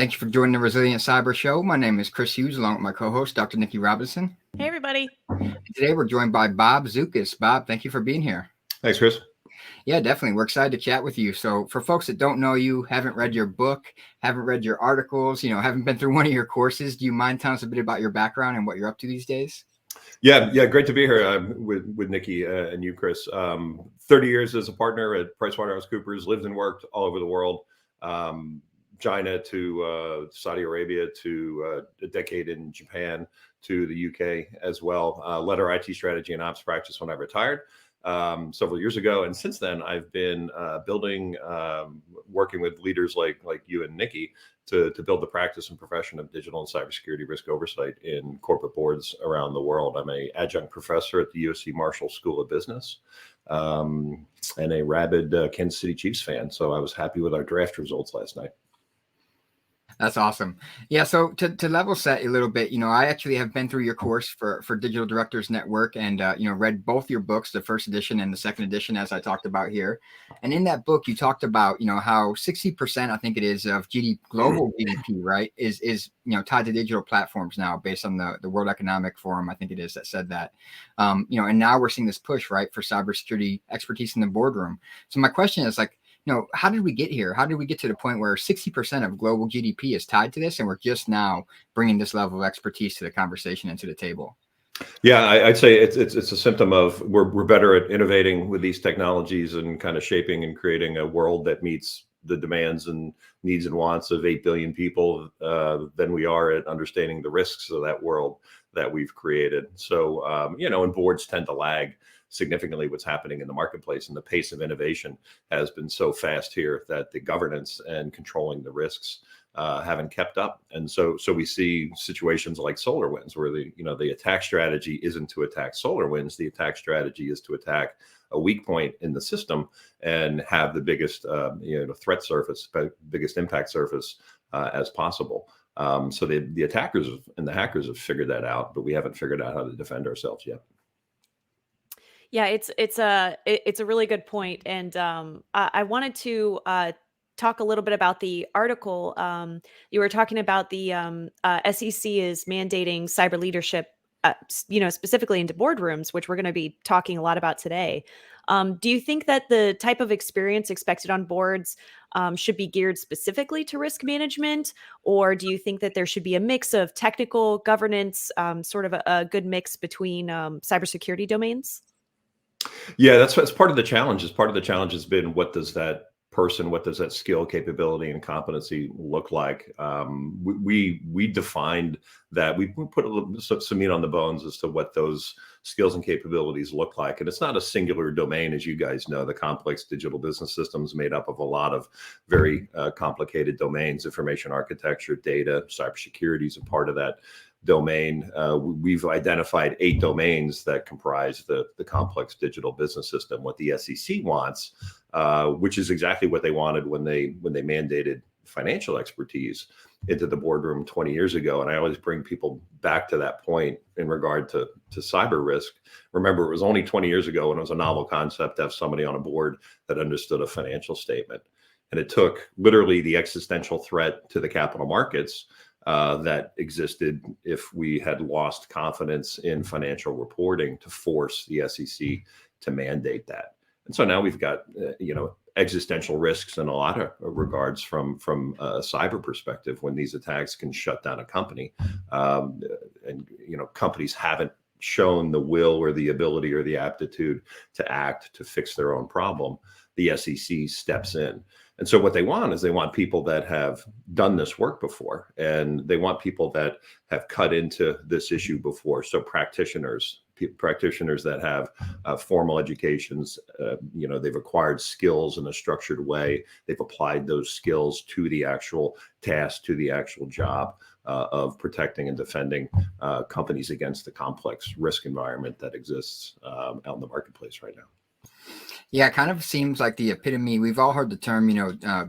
Thank you for joining the Resilient Cyber Show. My name is Chris Hughes, along with my co-host, Dr. Nikki Robinson. Hey, everybody. Today, we're joined by Bob Zukis. Bob, thank you for being here. Thanks, Chris. Yeah, definitely. We're excited to chat with you. So for folks that don't know you, haven't read your book, haven't read your articles, haven't been through one of your courses, do you mind telling us a bit about your background and what you're up to these days? Yeah, great to be here with Nikki and you, Chris. 30 years as a partner at PricewaterhouseCoopers, lived and worked all over the world, China to Saudi Arabia to a decade in Japan to the UK as well. Led our IT strategy and ops practice when I retired several years ago. And since then, I've been building, working with leaders like you and Nikki to build the practice and profession of digital and cybersecurity risk oversight in corporate boards around the world. I'm an adjunct professor at the USC Marshall School of Business and a rabid Kansas City Chiefs fan. So I was happy with our draft results last night. That's awesome. Yeah. So to level set a little bit, I actually have been through your course for Digital Directors Network and, read both your books, the first edition and the second edition, as I talked about here. And in that book, you talked about, how 60%, I think it is, of global GDP, right, is tied to digital platforms now based on the World Economic Forum, I think it is, that said that, and now we're seeing this push, right, for cybersecurity expertise in the boardroom. So my question is how did we get here? How did we get to the point where 60% of global GDP is tied to this, and we're just now bringing this level of expertise to the conversation and to the table? Yeah, I'd say it's a symptom of we're better at innovating with these technologies and kind of shaping and creating a world that meets the demands and needs and wants of 8 billion people than we are at understanding the risks of that world that we've created. So, and boards tend to lag significantly what's happening in the marketplace, and the pace of innovation has been so fast here that the governance and controlling the risks haven't kept up. And so we see situations like SolarWinds where the attack strategy isn't to attack SolarWinds. The attack strategy is to attack a weak point in the system and have the biggest threat surface, biggest impact surface as possible. So the attackers and the hackers have figured that out, but we haven't figured out how to defend ourselves yet. Yeah, it's a really good point, and I wanted to talk a little bit about the article. You were talking about the SEC is mandating cyber leadership, specifically into boardrooms, which we're going to be talking a lot about today. Do you think that the type of experience expected on boards should be geared specifically to risk management, or do you think that there should be a mix of technical governance, sort of a good mix between cybersecurity domains? Yeah, that's part of the challenge. Part of the challenge has been, what does that skill, capability, and competency look like? We defined that. We put some meat on the bones as to what those skills and capabilities look like. And it's not a singular domain, as you guys know. The complex digital business systems made up of a lot of very complicated domains. Information architecture, data, cybersecurity is a part of that domain. We've identified 8 domains that comprise the complex digital business system. What the SEC wants, which is exactly what they wanted when they mandated financial expertise into the boardroom 20 years ago. And I always bring people back to that point in regard to cyber risk. Remember, it was only 20 years ago when it was a novel concept to have somebody on a board that understood a financial statement. And it took literally the existential threat to the capital markets that existed if we had lost confidence in financial reporting to force the SEC to mandate that. And so now we've got, existential risks in a lot of regards from a cyber perspective when these attacks can shut down a company. And companies haven't shown the will or the ability or the aptitude to act to fix their own problem. The SEC steps in. And so what they want is people that have done this work before, and they want people that have cut into this issue before. So practitioners that have formal educations, they've acquired skills in a structured way. They've applied those skills to the actual task, to the actual job of protecting and defending companies against the complex risk environment that exists out in the marketplace right now. Yeah, it kind of seems like the epitome. We've all heard the term,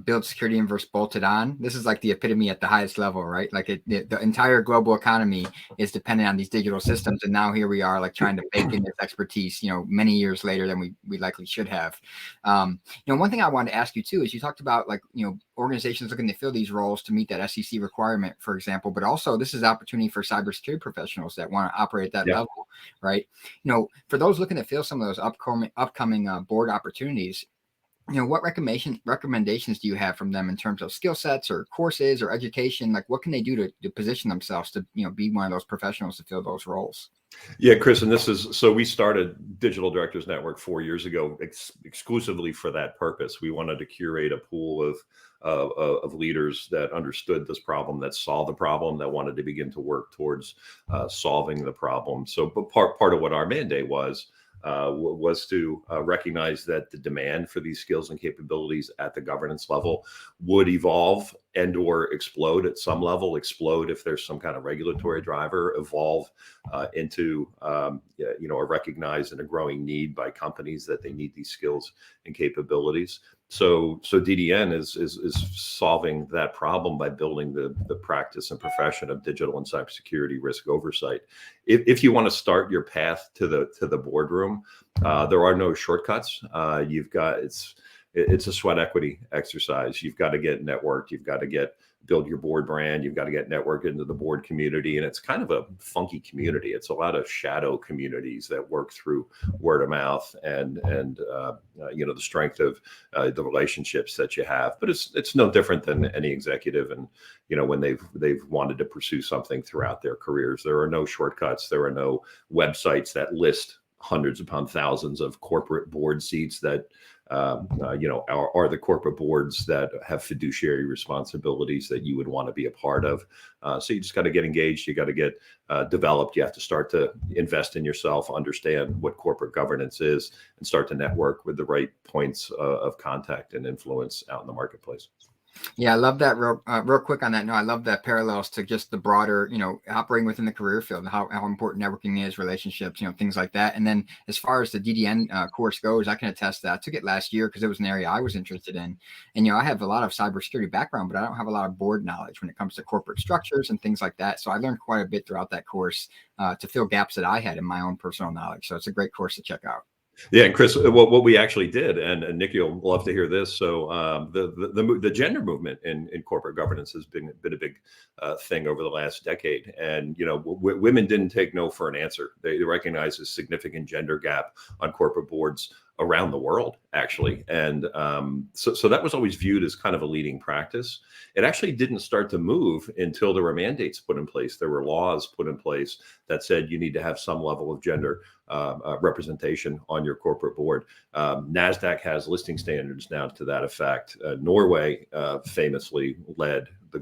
build security in versus bolted on. This is like the epitome at the highest level, right? Like the entire global economy is dependent on these digital systems, and now here we are, like trying to bake in this expertise, many years later than we likely should have. One thing I wanted to ask you too is you talked about like organizations looking to fill these roles to meet that SEC requirement, for example, but also this is opportunity for cybersecurity professionals that want to operate at that Yeah. level, right? For those looking to fill some of those upcoming board opportunities, what recommendations do you have from them in terms of skill sets or courses or education? Like, what can they do to position themselves to be one of those professionals to fill those roles? Yeah, Chris, and so we started Digital Directors Network 4 years ago exclusively for that purpose. We wanted to curate a pool of leaders that understood this problem, that saw the problem, that wanted to begin to work towards solving the problem. So, but part of what our mandate was to recognize that the demand for these skills and capabilities at the governance level would evolve and or explode at some level, explode if there's some kind of regulatory driver, evolve into a recognized and a growing need by companies that they need these skills and capabilities. So DDN is solving that problem by building the practice and profession of digital and cybersecurity risk oversight. If you want to start your path to the boardroom, there are no shortcuts. It's a sweat equity exercise. You've got to get networked. You've got to build your board brand. You've got to get networked into the board community. And it's kind of a funky community. It's a lot of shadow communities that work through word of mouth and the strength of the relationships that you have. But it's no different than any executive. And, when they've wanted to pursue something throughout their careers, there are no shortcuts. There are no websites that list hundreds upon thousands of corporate board seats that are the corporate boards that have fiduciary responsibilities that you would want to be a part of. So you just got to get engaged. You got to get developed. You have to start to invest in yourself, understand what corporate governance is, and start to network with the right points of contact and influence out in the marketplace. Yeah, I love that. Real quick on that. No, I love that parallels to just the broader, operating within the career field, how important networking is, relationships, things like that. And then as far as the DDN course goes, I can attest that I took it last year because it was an area I was interested in. And, I have a lot of cybersecurity background, but I don't have a lot of board knowledge when it comes to corporate structures and things like that. So I learned quite a bit throughout that course to fill gaps that I had in my own personal knowledge. So it's a great course to check out. Yeah, and Chris, what we actually did, and Nikki will love to hear this. So the gender movement in corporate governance has been a big thing over the last decade, and women didn't take no for an answer. They recognize a significant gender gap on corporate boards around the world, actually, and so that was always viewed as kind of a leading practice. It actually didn't start to move until there were mandates put in place. There were laws put in place that said you need to have some level of gender representation on your corporate board. NASDAQ has listing standards now to that effect. Norway famously led the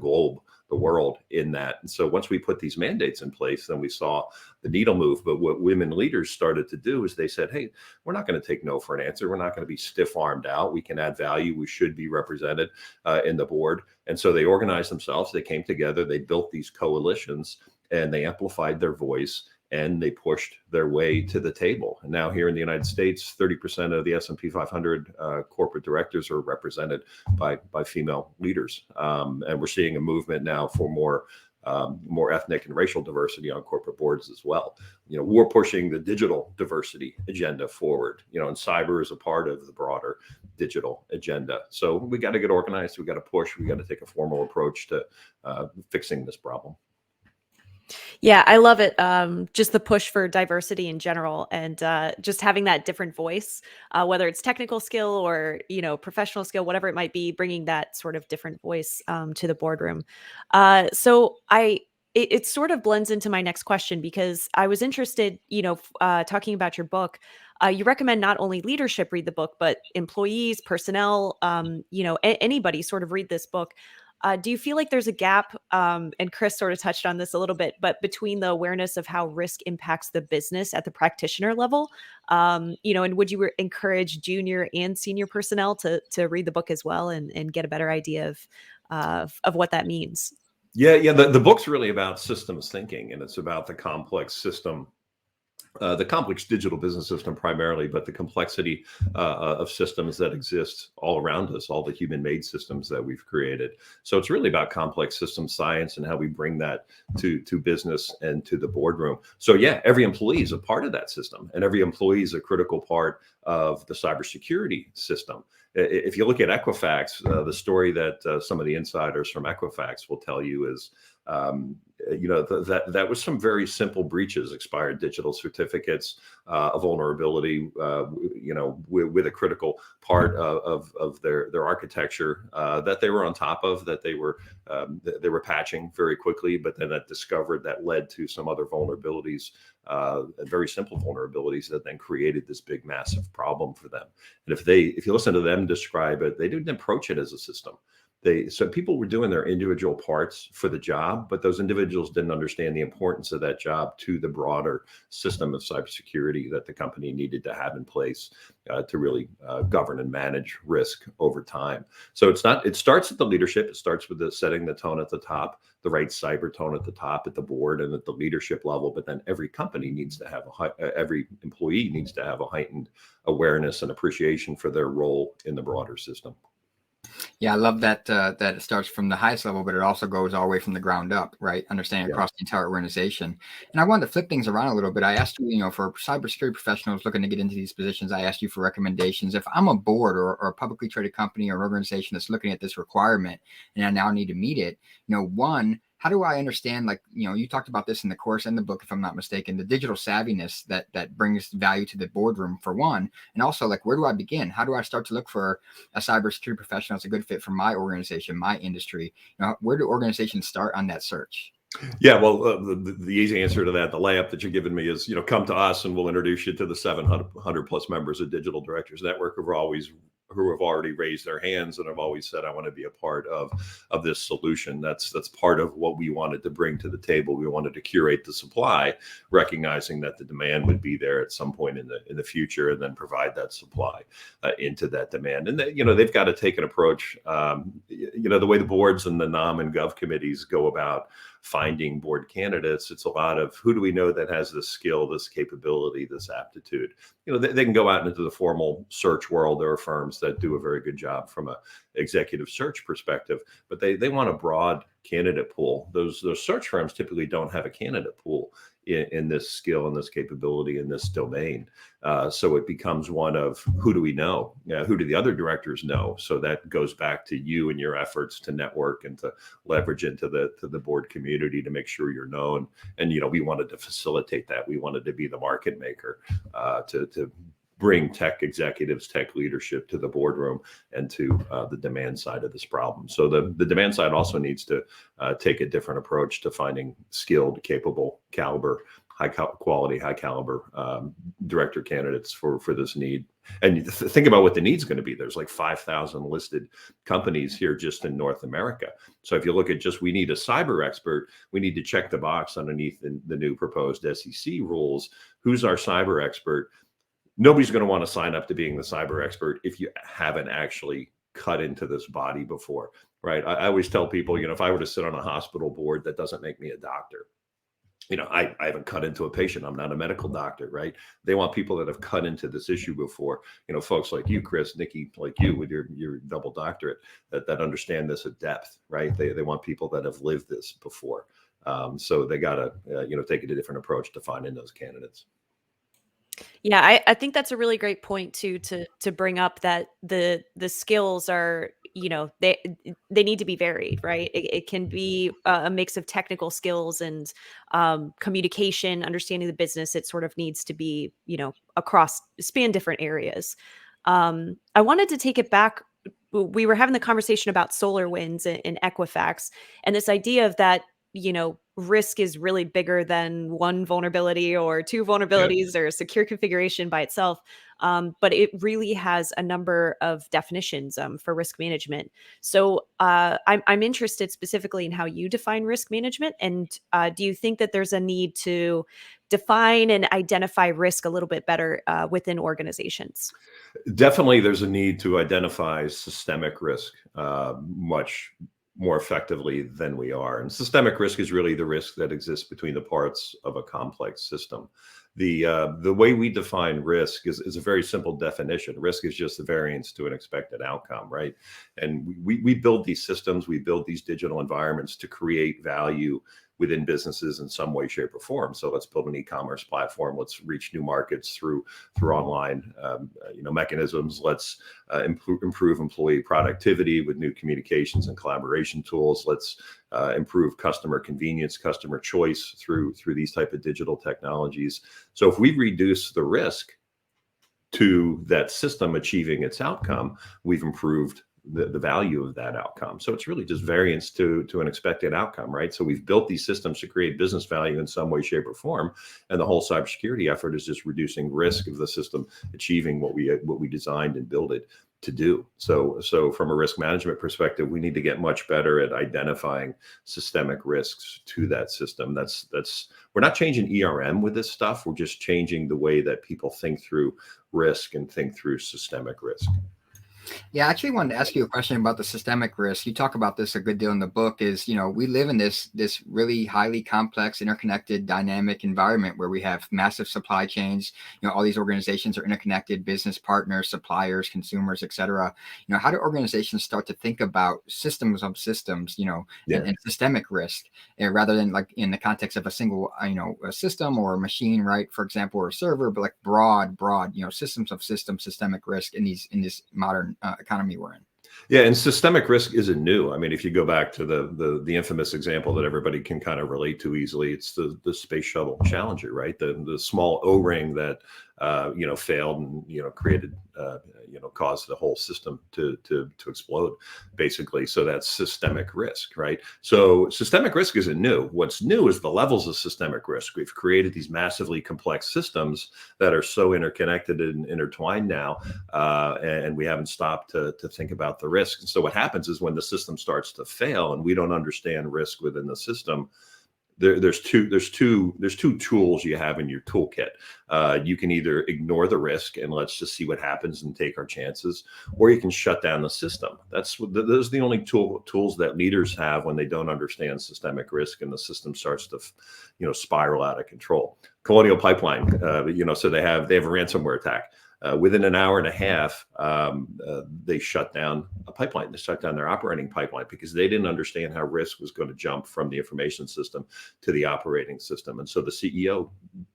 world in that. And so once we put these mandates in place, then we saw the needle move. But what women leaders started to do is they said, hey, we're not going to take no for an answer. We're not going to be stiff-armed out. We can add value. We should be represented in the board. And so they organized themselves. They came together. They built these coalitions and they amplified their voice and they pushed their way to the table. And now here in the United States, 30% of the S&P 500 corporate directors are represented by female leaders. And we're seeing a movement now for more ethnic and racial diversity on corporate boards as well. We're pushing the digital diversity agenda forward, and cyber is a part of the broader digital agenda. So we got to get organized. We got to push. We got to take a formal approach to fixing this problem. Yeah, I love it. Just the push for diversity in general, and just having that different voice, whether it's technical skill or professional skill, whatever it might be, bringing that sort of different voice to the boardroom. It sort of blends into my next question because I was interested, talking about your book. You recommend not only leadership read the book, but employees, personnel, anybody sort of read this book. Do you feel like there's a gap, and Chris sort of touched on this a little bit, but between the awareness of how risk impacts the business at the practitioner level, and would you encourage junior and senior personnel to read the book as well and get a better idea of what that means? Yeah. The book's really about systems thinking, and it's about the complex system the complex digital business system primarily, but the complexity of systems that exist all around us, all the human-made systems that we've created. So it's really about complex system science and how we bring that to business and to the boardroom. So yeah, every employee is a part of that system, and every employee is a critical part of the cybersecurity system. If you look at Equifax, the story that some of the insiders from Equifax will tell you is, that was some very simple breaches, expired digital certificates, a vulnerability, with a critical part of their architecture that they were on top of, that they were patching very quickly, but then that discovered that led to some other vulnerabilities, very simple vulnerabilities that then created this big, massive problem for them. And if you listen to them describe it, they didn't approach it as a system. So people were doing their individual parts for the job, but those individuals didn't understand the importance of that job to the broader system of cybersecurity that the company needed to have in place to really govern and manage risk over time. So it starts at the leadership. It starts with setting the tone at the top, the right cyber tone at the top, at the board and at the leadership level. But then every company needs to have every employee needs to have a heightened awareness and appreciation for their role in the broader system. Yeah, I love that that it starts from the highest level, but it also goes all the way from the ground up, right? Understanding across the entire organization. And I wanted to flip things around a little bit. I asked you, for cybersecurity professionals looking to get into these positions, I asked you for recommendations. If I'm a board or a publicly traded company or an organization that's looking at this requirement and I now need to meet it, one, how do I understand, you talked about this in the course and the book, if I'm not mistaken, the digital savviness that brings value to the boardroom for one, and also where do I begin? How do I start to look for a cybersecurity professional that's a good fit for my organization, my industry? Where do organizations start on that search? Yeah, well, the easy answer to that, the layup that you're giving me is, come to us and we'll introduce you to the 700 plus members of Digital Directors Network who have already raised their hands and have always said, I want to be a part of this solution. That's part of what we wanted to bring to the table. We wanted to curate the supply, recognizing that the demand would be there at some point in the future, and then provide that supply into that demand. And they've got to take an approach. The way the boards and the nom and gov committees go about finding board candidates, it's a lot of who do we know that has this skill, this capability, this aptitude. They can go out into the formal search world. There are firms that do a very good job from a executive search perspective, but they want a broad candidate pool. Those search firms typically don't have a candidate pool in this skill and this capability in this domain. So it becomes one of who do we know? Who do the other directors know? So that goes back to you and your efforts to network and to leverage into the board community to make sure you're known. And we wanted to facilitate that. We wanted to be the market maker to bring tech executives, tech leadership to the boardroom and to the demand side of this problem. So the demand side also needs to take a different approach to finding skilled, capable, caliber, high quality, high caliber director candidates for this need. And think about what the need's going to be. There's 5,000 listed companies here just in North America. So if you look at we need a cyber expert, we need to check the box underneath the new proposed SEC rules. Who's our cyber expert? Nobody's going to want to sign up to being the cyber expert if you haven't actually cut into this body before, right? I always tell people, if I were to sit on a hospital board, that doesn't make me a doctor. I haven't cut into a patient. I'm not a medical doctor, right? They want people that have cut into this issue before, folks like you, Chris, Nikki, like you with your double doctorate that understand this at depth, right? They want people that have lived this before. So they got to, take a different approach to finding those candidates. Yeah, I think that's a really great point to bring up, that the skills are, they need to be varied, right? It can be a mix of technical skills and communication, understanding the business. It sort of needs to be, span different areas. I wanted to take it back. We were having the conversation about SolarWinds in Equifax, and this idea of that, risk is really bigger than one vulnerability or two vulnerabilities or a secure configuration by itself. But it really has a number of definitions for risk management. So I'm interested specifically in how you define risk management. And do you think that there's a need to define and identify risk a little bit better within organizations? Definitely, there's a need to identify systemic risk much more effectively than we are. And systemic risk is really the risk that exists between the parts of a complex system. The way we define risk is a very simple definition. Risk is just the variance to an expected outcome, right? And we build these systems, we build these digital environments to create value within businesses in some way, shape, or form. So let's build an e-commerce platform. Let's reach new markets through online, mechanisms. Let's improve employee productivity with new communications and collaboration tools. Let's improve customer convenience, customer choice through these type of digital technologies. So if we reduce the risk to that system achieving its outcome, we've improved the value of that outcome. So it's really just variance to an expected outcome, right? So we've built these systems to create business value in some way, shape, or form, and the whole cybersecurity effort is just reducing risk of the system achieving what we designed and built it to do. So from a risk management perspective, we need to get much better at identifying systemic risks to that system. We're not changing ERM with this stuff. We're just changing the way that people think through risk and think through systemic risk. Yeah, I actually wanted to ask you a question about the systemic risk. You talk about this a good deal in the book. Is, we live in this really highly complex, interconnected, dynamic environment where we have massive supply chains. All these organizations are interconnected, business partners, suppliers, consumers, et cetera. How do organizations start to think about systems of systems, and systemic risk, rather than like in the context of a single, a system or a machine, right? For example, or a server, but like broad, systems of systems, systemic risk in this modern economy we're in. Yeah, and systemic risk isn't new. I mean, if you go back to the infamous example that everybody can kind of relate to easily, it's the space shuttle Challenger, right? The small O-ring that failed and created caused the whole system to explode, basically. So that's systemic risk, right? So systemic risk isn't new. What's new is the levels of systemic risk. We've created these massively complex systems that are so interconnected and intertwined now, and we haven't stopped to think about the risk. And so what happens is when the system starts to fail and we don't understand risk within the system, there's two tools you have in your toolkit. You can either ignore the risk and let's just see what happens and take our chances, or you can shut down the system. Those are the only tools that leaders have when they don't understand systemic risk and the system starts to spiral out of control. Colonial Pipeline, so they have a ransomware attack. Within an hour and a half, they shut down a pipeline. They shut down their operating pipeline because they didn't understand how risk was going to jump from the information system to the operating system. And so the CEO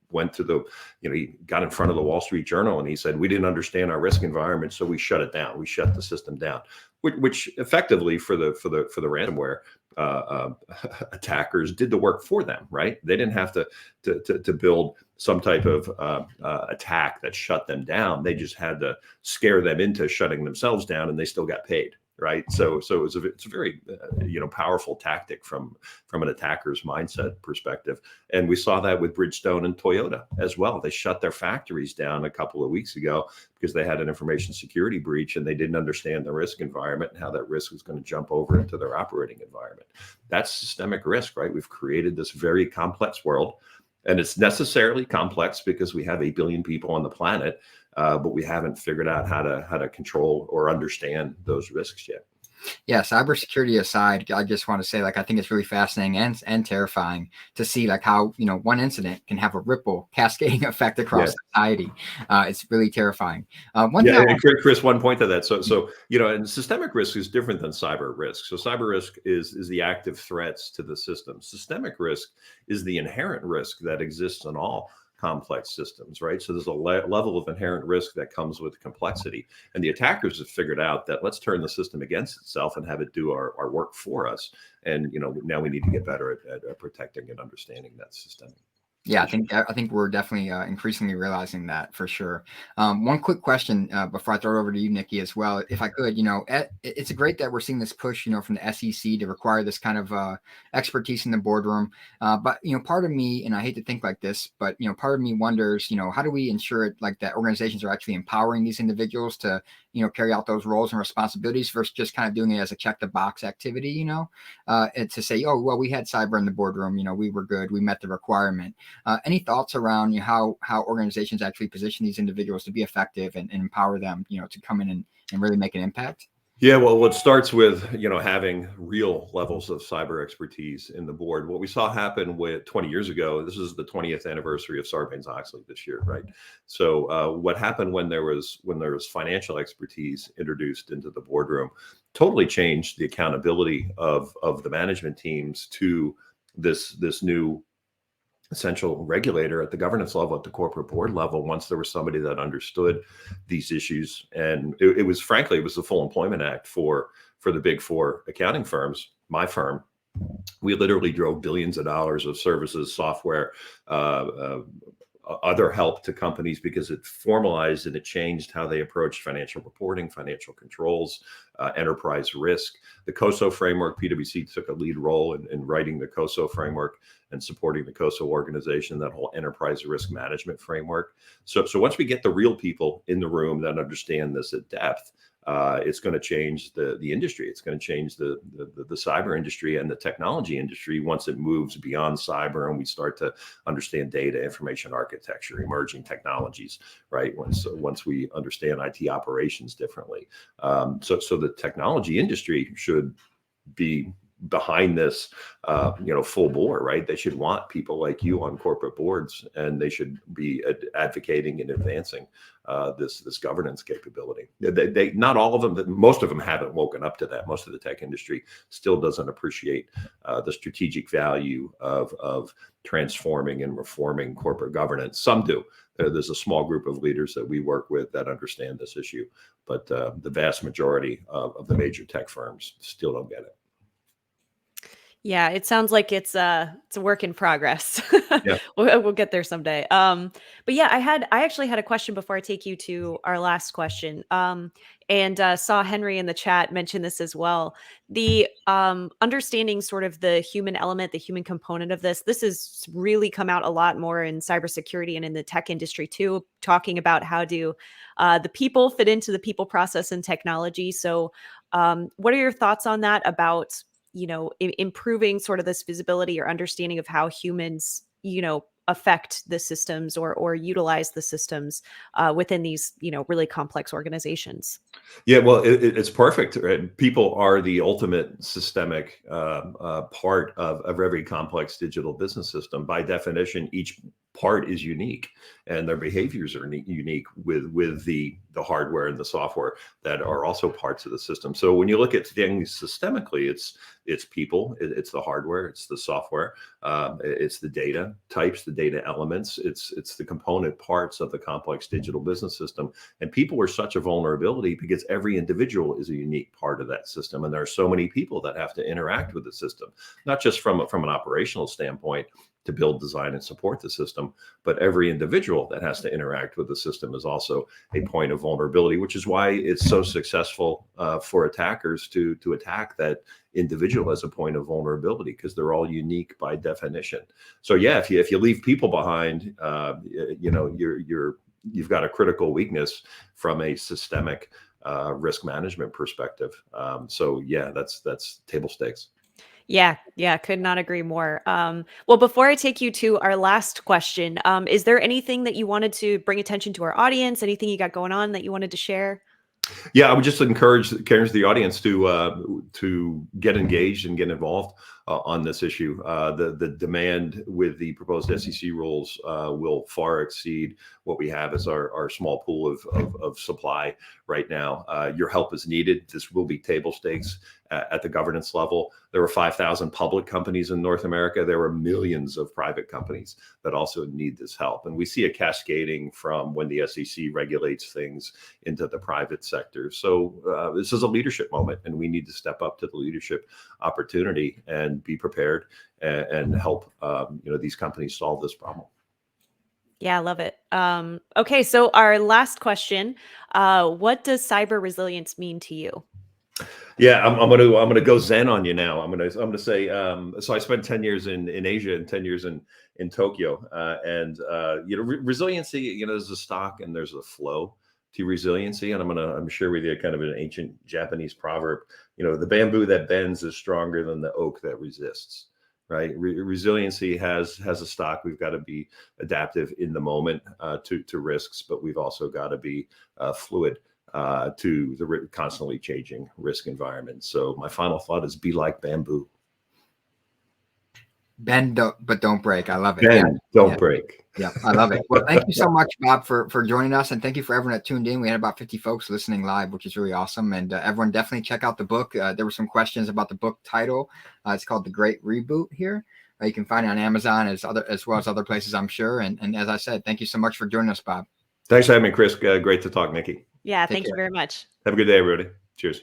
went to he got in front of the Wall Street Journal and he said, we didn't understand our risk environment, so we shut it down. We shut the system down, which effectively for the ransomware attackers did the work for them, right? They didn't have to build some type of attack that shut them down. They just had to scare them into shutting themselves down, and they still got paid, right? So it's a very powerful tactic from an attacker's mindset perspective, and we saw that with Bridgestone and Toyota as well. They shut their factories down a couple of weeks ago because they had an information security breach and they didn't understand the risk environment and how that risk was going to jump over into their operating environment. That's systemic risk, right? We've created this very complex world. And it's necessarily complex because we have 8 billion people on the planet, but we haven't figured out how to control or understand those risks yet. Yeah, cybersecurity aside, I just want to say, I think it's really fascinating and terrifying to see how one incident can have a ripple cascading effect across society. It's really terrifying. Chris, one point to that. So and systemic risk is different than cyber risk. So cyber risk is the active threats to the system. Systemic risk is the inherent risk that exists in all complex systems, right? So there's a level of inherent risk that comes with complexity. And the attackers have figured out that let's turn the system against itself and have it do our work for us. And, now we need to get better at protecting and understanding that system. Yeah, I think we're definitely increasingly realizing that for sure. One quick question before I throw it over to you, Nikki, as well, if I could. It's great that we're seeing this push, from the SEC to require this kind of expertise in the boardroom. But part of me, and I hate to think like this, but part of me wonders, how do we ensure it that organizations are actually empowering these individuals to carry out those roles and responsibilities versus just kind of doing it as a check the box activity, and to say, oh, well, we had cyber in the boardroom, we were good, we met the requirement. Any thoughts around how organizations actually position these individuals to be effective and empower them, to come in and really make an impact? Yeah, well, it starts with, having real levels of cyber expertise in the board. What we saw happen with 20 years ago, this is the 20th anniversary of Sarbanes-Oxley this year, right? So what happened when there was financial expertise introduced into the boardroom totally changed the accountability of the management teams to this new essential regulator at the governance level, at the corporate board level, once there was somebody that understood these issues. And it was, frankly, it was the Full Employment Act for the big four accounting firms. My firm, we literally drove billions of dollars of services, software, uh, uh, other help to companies, because it formalized and it changed how they approach financial reporting, financial controls, enterprise risk. The COSO framework, PwC took a lead role in writing the COSO framework and supporting the COSO organization, that whole enterprise risk management framework. So once we get the real people in the room that understand this at depth, it's going to change the industry. It's going to change the cyber industry and the technology industry once it moves beyond cyber and we start to understand data, information architecture, emerging technologies, right? Once we understand IT operations differently. So the technology industry should be behind this, full bore, right? They should want people like you on corporate boards, and they should be advocating and advancing this governance capability. They not all of them, but most of them haven't woken up to that. Most of the tech industry still doesn't appreciate the strategic value of transforming and reforming corporate governance. Some do. There's a small group of leaders that we work with that understand this issue, but the vast majority of the major tech firms still don't get it. Yeah, it sounds like it's a work in progress. Yeah. We'll get there someday. But yeah, I actually had a question before I take you to our last question. And saw Henry in the chat mention this as well. The understanding sort of the human element, the human component of this. This has really come out a lot more in cybersecurity and in the tech industry too, talking about how do the people fit into the people, process, and technology. So, what are your thoughts on that about improving sort of this visibility or understanding of how humans, affect the systems or utilize the systems within these, really complex organizations? Yeah, well, it's perfect. Right? People are the ultimate systemic part of every complex digital business system. By definition, each part is unique, and their behaviors are unique with the hardware and the software that are also parts of the system. So when you look at things systemically, it's people, it's the hardware, it's the software, it's the data types, the data elements, it's the component parts of the complex digital business system. And people are such a vulnerability because every individual is a unique part of that system, and there are so many people that have to interact with the system, not just from an operational standpoint to build, design, and support the system, but every individual that has to interact with the system is also a point of vulnerability, which is why it's so successful for attackers to attack that individual as a point of vulnerability, because they're all unique by definition. So yeah, if you leave people behind, you've got a critical weakness from a systemic risk management perspective. So yeah, that's table stakes. Yeah, could not agree more. Well, before I take you to our last question, is there anything that you wanted to bring attention to our audience? Anything you got going on that you wanted to share? Yeah, I would just encourage the audience to get engaged and get involved on this issue. The demand with the proposed SEC rules will far exceed what we have as our small pool of supply right now. Your help is needed. This will be table stakes at the governance level. There are 5,000 public companies in North America. There are millions of private companies that also need this help. And we see a cascading from when the SEC regulates things into the private sector. So this is a leadership moment, and we need to step up to the leadership opportunity and be prepared and help these companies solve this problem. Yeah, I love it. Okay, so our last question, what does cyber resilience mean to you? Yeah, I'm gonna go Zen on you now. I'm gonna say, so I spent 10 years in Asia and 10 years in Tokyo, and resiliency. There's a stock and there's a flow to resiliency, and I'm share with you kind of an ancient Japanese proverb. The bamboo that bends is stronger than the oak that resists. Right, resiliency has a stock. We've got to be adaptive in the moment to risks, but we've also got to be fluid to the constantly changing risk environment. So my final thought is be like bamboo. Bend, but don't break. I love it. Bend, don't break. Yeah, I love it. Well, thank you so much, Bob, for joining us, and thank you for everyone that tuned in. We had about 50 folks listening live, which is really awesome. And everyone definitely check out the book. There were some questions about the book title. It's called The Great Reboot here. You can find it on Amazon as well as other places, I'm sure. And as I said, thank you so much for joining us, Bob. Thanks for having me, Chris. Great to talk, Nikki. Yeah, Take thank you care. very much. Have a good day, everybody. Cheers.